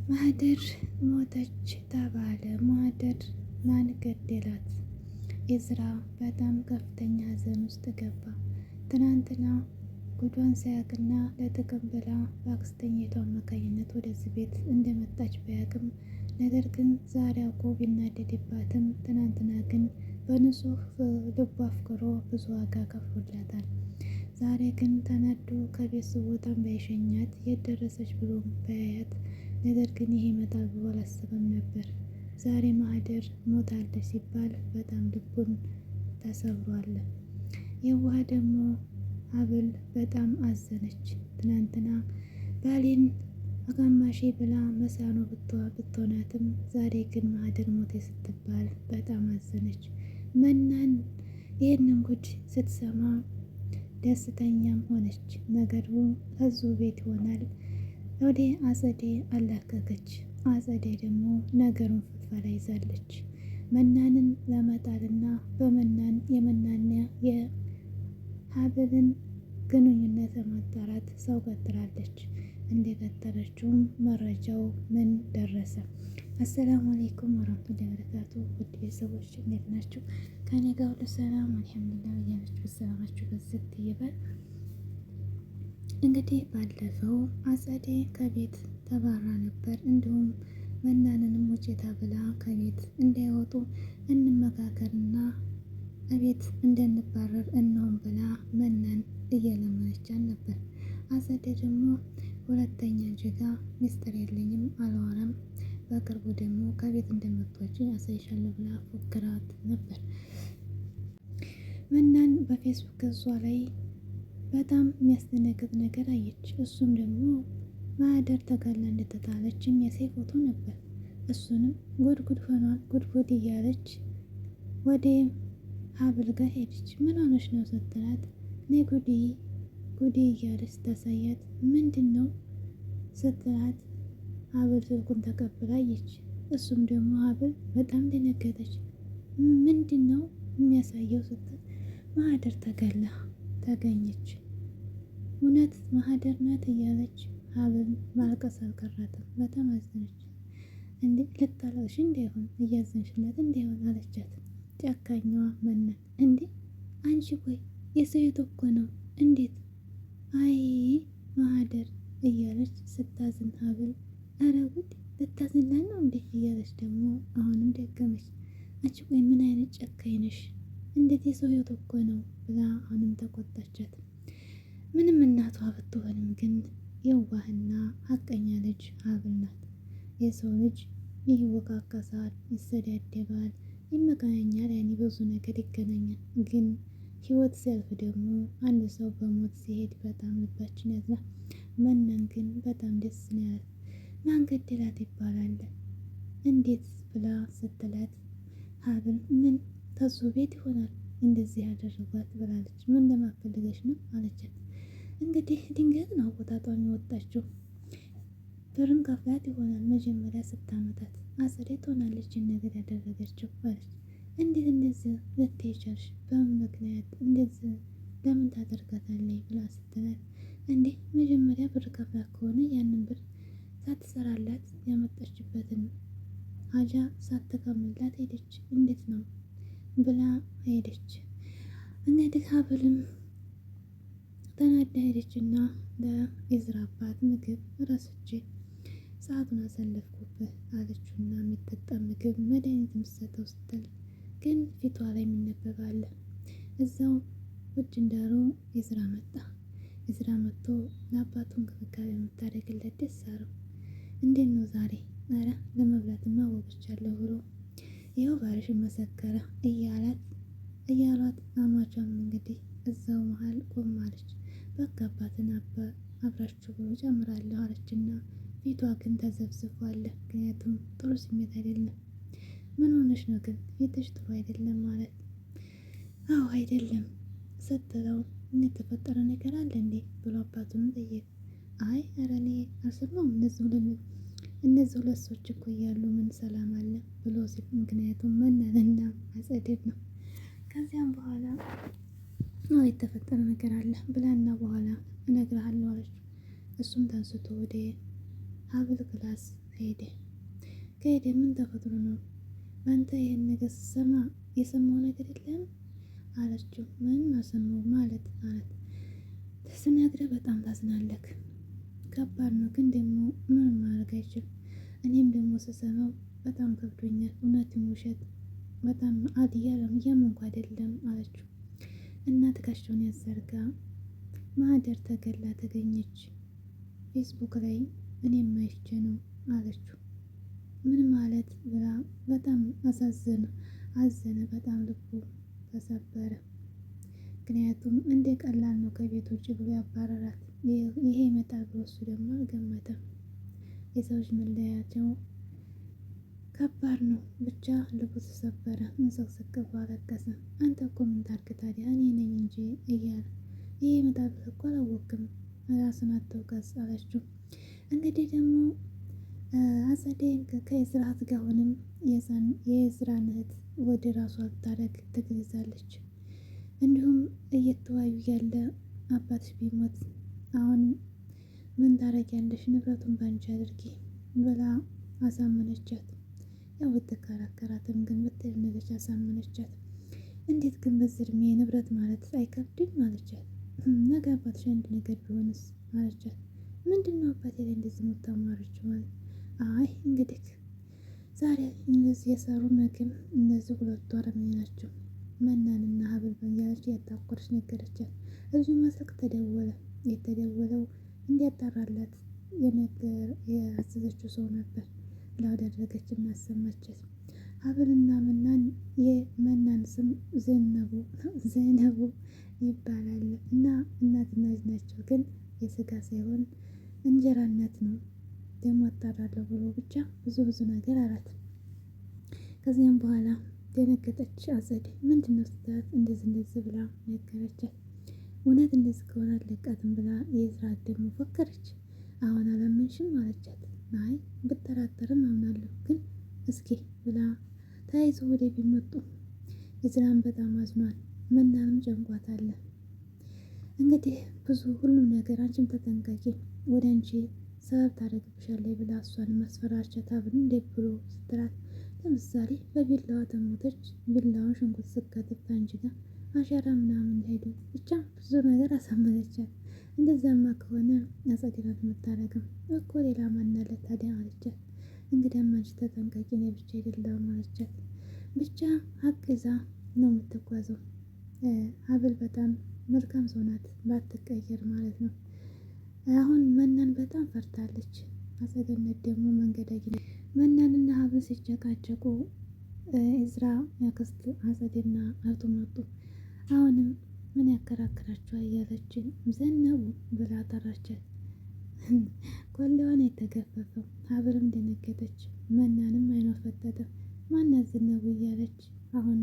ማህደር ሞተች ተባለ። ማህደር ማን ገደላት? ኤዝራ በጣም ከፍተኛ ሐዘን ውስጥ ገባ። ትናንትና ጉዷን ሳያውቅና ለጥቅም ብላ በአክስተኛይቱ አማካኝነት ወደዚህ ቤት እንደመጣች ቢያውቅም ነገር ግን ዛሬ አውቆ ቢናደድባትም ትናንትና ግን በንጹህ ልቡ አፍቅሮ ብዙ ዋጋ ከፍሎላታል። ዛሬ ግን ተናዶ ከቤት ስወጣም ባይሸኛት የት ደረሰች ብሎ ባያያት ነገር ግን ይሄ ይመጣል ብሎ አላሰበም ነበር። ዛሬ ማህደር ሞታለች ሲባል በጣም ልቡን ተሰብሯል። የዋህ ደግሞ ሀብል በጣም አዘነች። ትናንትና ባሌን አጋማሼ ብላ መሳኖ ብትሆናትም ዛሬ ግን ማህደር ሞቴ ስትባል በጣም አዘነች። መናን ይህንን ጉድ ስትሰማ ደስተኛም ሆነች። ነገሩ ከዙ ቤት ይሆናል። ወደ አጸዴ አላከከች። አጸዴ ደግሞ ነገሩን ፍትፈራ ይዛለች። መናንን ለመጣልና በመናን የመናንያ የሀብልን ግንኙነት ለማጣራት ሰው ቀጥራለች። እንደቀጠረችውም መረጃው ምን ደረሰ? አሰላሙ አለይኩም ወራህመቱላሂ ወበረካቱ። ውድ ቤተሰቦች እንዴት ናችሁ? ከኔ ጋር ሁሉ ሰላም አልሐምዱሊላህ። እያላችሁ በሰላማችሁ በዝት ይበል። እንግዲህ ባለፈው አጸዴ ከቤት ተባራ ነበር። እንዲሁም መናንንም ውጭታ ብላ ከቤት እንዳይወጡ እንመካከርና ከቤት እንድንባረር እናውም ብላ መናን እየለመነቻት ነበር። አጸዴ ደግሞ ሁለተኛ ጅጋ ሚስጥር የለኝም አላወራም፣ በቅርቡ ደግሞ ከቤት እንደምትወጪ አሳይሻለሁ ብላ ፎክራት ነበር። መናን በፌስቡክ ገጿ ላይ በጣም የሚያስደነግጥ ነገር አየች። እሱም ደግሞ ማህደር ተገላ እንደተጣለች የሚያሳይ ፎቶ ነበር። እሱንም ጉድ ሆኗል ጉድ እያለች ወደ ሀብል ጋር ሄደች። ምን ሆነች ነው ስትላት ነይ ጉዴ እያለች ታሳያት። ምንድን ነው ስትላት ሀብል ስልኩን ተቀብላ አየች። እሱም ደግሞ ሀብል በጣም ደነገጠች። ምንድን ነው የሚያሳየው ስትል ማህደር ተገላ ተገኘች። እውነት ማህደር ናት እያለች ሀብል ማልቀስ አልቀራትም። በጣም አዘነች። እንዴ ልታለቅሽ እንዳይሆን እያዘንሽለት እንዳይሆን አለቻት። ጨካኛዋ መናን እንዴ አንቺ ቆይ የሰው እኮ ነው እንዴት አይ ማህደር እያለች ስታዝን ሀብል ኧረ ጉድ ልታዝንላት ነው እንዴ እያለች ደግሞ አሁንም ደገመች። አንቺ ቆይ ምን አይነት ጨካኝ ነሽ? እንዴት የሰው እኮ ነው ብላ አሁንም ተቆጣቻት። ምንም እናቷ ብትሆንም ግን የዋህና ሀቀኛ ልጅ ሀብል ናት። የሰው ልጅ ይወቃቀሳል፣ ይሰዳደባል፣ ይመቃኛል፣ ያኔ ብዙ ነገር ይገናኛል። ግን ህይወት ሲያልፍ ደግሞ አንድ ሰው በሞት ሲሄድ በጣም ልባችን ያዝናል። መናን ግን በጣም ደስ ነው ያላት። ማን ገደላት ይባላል እንዴት ብላ ስትላት ሀብል ምን ከሱ ቤት ይሆናል እንደዚህ ያደረጓት ብላለች። ምን ለማፈልገች ነው አለቻት። እንግዲህ ድንገት ነው አቆጣጧን የወጣችው። ብርም ከፍላት ይሆናል መጀመሪያ ስታመጣት አጸዴ ትሆናለች ነገር ያደረገችው አለች። እንዴት እንደዚህ ልትይ ቻልሽ? በምን ምክንያት እንደዚህ ለምን ታደርጋታለች ብላ ስትላት እንዴ መጀመሪያ ብር ከፍላ ከሆነ ያንን ብር ሳትሰራላት ያመጣችበትን ሀጃ ሳትከምላት ሄደች። እንዴት ነው ብላ ሄደች። እንግዲህ ሀብልም ተናዳ ሄደችና ለኤዝራ አባት ምግብ ረስቼ ሰዓቱን አሳለፍኩብህ አለችውና የሚጠጣ ምግብ መድኃኒት የምትሰጠው ስትል ግን ፊቷ ላይ የሚነበብ አለ። እዛው ውጭ እንዳሉ ኤዝራ መጣ። ኤዝራ መጥቶ ለአባቱ እንክብካቤ የምታደርግለት ደስ አለው። እንዴት ነው ዛሬ? ኧረ ለመብላትማ ወግቻለሁ ብሎ ይኸው ባልሽን መሰከረ እያሏት አማቿም እንግዲህ እዛው መሀል ቆማለች። በቃ አባትን አብራችሁ ብሎ ጨምራለሁ አለችና ፊቷ ግን ተዘብዝፏል። ምክንያቱም ጥሩ ስሜት አይደለም። ምን ሆነሽ ነው ግን ፊትሽ ጥሩ አይደለም ማለት? አዎ አይደለም ስትለው የተፈጠረ ነገር አለ እንዴ ብሎ አባቱን ጠየቅ። አይ ኧረ እኔ አልሰማሁም እነዚህ ሁለት ሰዎች እኮ እያሉ ምን ሰላም አለ ብሎ ሲል ምክንያቱም መናንና አጸዴት ነው። ከዚያም በኋላ አዎ የተፈጠረ ነገር አለ ብላና በኋላ እነግርሃለሁ አለችው። እሱም ተንስቶ ወደ ሀብል ክላስ ሄደ። ከሄደ ምን ተፈጥሮ ነው በአንተ ይህን ነገር ስትሰማ የሰማው ነገር የለም አለችው። ምን አሰማው ማለት አላት። ስነግርህ በጣም ታዝናለክ። ከባድ ነው ግን ደግሞ ምንም ማድረግ አይችልም። እኔም ደግሞ ስሰማው በጣም ከብዶኛል። እውነትም ውሸት በጣም እያመንኩ አይደለም አለችው። እና ትከሻውን ያዘርጋ ማህደር ተገላ ተገኘች ፌስቡክ ላይ እኔም አይቼ ነው አለችው። ምን ማለት ብላ በጣም አዘነ። በጣም ልቡ ተሰበረ። ምክንያቱም እንደ ቀላል ነው ከቤት ውጭ ብሎ ያባረራት። ይሄ ይመጣል ብሎ እሱ ደግሞ አልገመተም። የሰዎች መለያቸው ከባድ ነው። ብቻ ልቡ ተሰበረ። እንስቅስቅ ብሎ አለቀሰ። አንተ እኮ ምን ታርግ ታዲያ እኔ ነኝ እንጂ እያለ ይሄ ይመጣል ብለህ እኮ አላወቅም ራስን አትውቀስ አለችው። እንግዲህ ደግሞ አጸዴ ከኤዝራት ጋር ሆንም የኤዝራን እህት ወደ ራሷ ልታደርግ ትገዛለች። እንዲሁም እየተወያዩ ያለ አባትሽ ቢሞት አሁን ምን ታረጊያለሽ? ንብረቱን ባንቺ አድርጊ ብላ አሳመነቻት። ያው ብትከራከራትም ግን ብትልነገች አሳመነቻት። እንዴት ግን በዚህ እድሜ ንብረት ማለት አይከብድም አለቻት። ነገ አባትሽ አንድ ነገር ቢሆንስ አለቻት። ምንድን ነው አባቴ ላይ እንደዚህ የምታማረችው ማለት? አይ እንግዲህ ዛሬ እነዚህ የሰሩ ነገም እነዚህ ሁለቱ አረመኔ ናቸው። መናንና ሀብል እያለች ያጣቆረች ነገረቻት። እዚሁ መስክ ተደወለ። የተደወለው እንዲያጣራላት ያዘዘችው ሰው ነበር። ላደረገች እናሰማቻት። ሀብልና መናን የመናን ስም ዘይነቡ ይባላል እና እናትና ልጅ ናቸው። ግን የስጋ ሳይሆን እንጀራ እናት ነው። ደግሞ አጣራለሁ ብሎ ብቻ ብዙ ነገር አላት። ከዚያም በኋላ ደነገጠች። አጸዴ ምንድነው ስትላት እንደዚህ ብላ ነገረቻት። እውነት እንደዚህ ከሆነ አለቃትም ብላ የኤዝራት ደግሞ ፎከረች። አሁን አላመንሽም አለቻት። አይ ብጠራጠርም አምናለሁ ግን እስኪ ብላ ተያይዞ ወደ ቤት መጡ። ኤዝራን በጣም አዝኗል። መናንም ጨንቋታል። እንግዲህ ሁሉም ነገር አንቺም ተጠንቀቂ ወደ አንቺ ሰበብ ታደርግብሻለች ብላ እሷን ማስፈራራት ሀብል እንዴት ብሎ ስትላት ለምሳሌ በቢላዋ ተሞተች። ቢላዋን ሽንኩርት ስከትፍ አንቺ ጋር አሻራ ምናምን ሄዱ ብቻ ብዙ ነገር አሳመነቻት። እንደዛማ ከሆነ አጸዴ ናት የምታደርገው እኮ ሌላ ማን አለ ታዲያ አለቻት። እንግዲያማ አንቺ ተጠንቀቂ እኔ ብቻ አይደለሁም አለቻት። ብቻ ሀቅ ይዛ ነው የምትጓዘው። ሀብል በጣም መልካም ሰው ናት ባትቀየር ማለት ነው። አሁን መናን በጣም ፈርታለች። አጸገነት ደግሞ መንገድ አግኝታ መናንና ሀብል ሲጨቃጨቁ ኤዝራ ያክስት አጸዴና አቶ መጡ። አሁንም ምን ያከራክራቸዋል እያለችን ዘነቡ ብላ ጠራቻት። ኮሌዋን የተገፈፈው ሀብልም ደነገጠች። መናንም አይኗ ፈጠጠ። ማናት ዘነቡ እያለች አሁን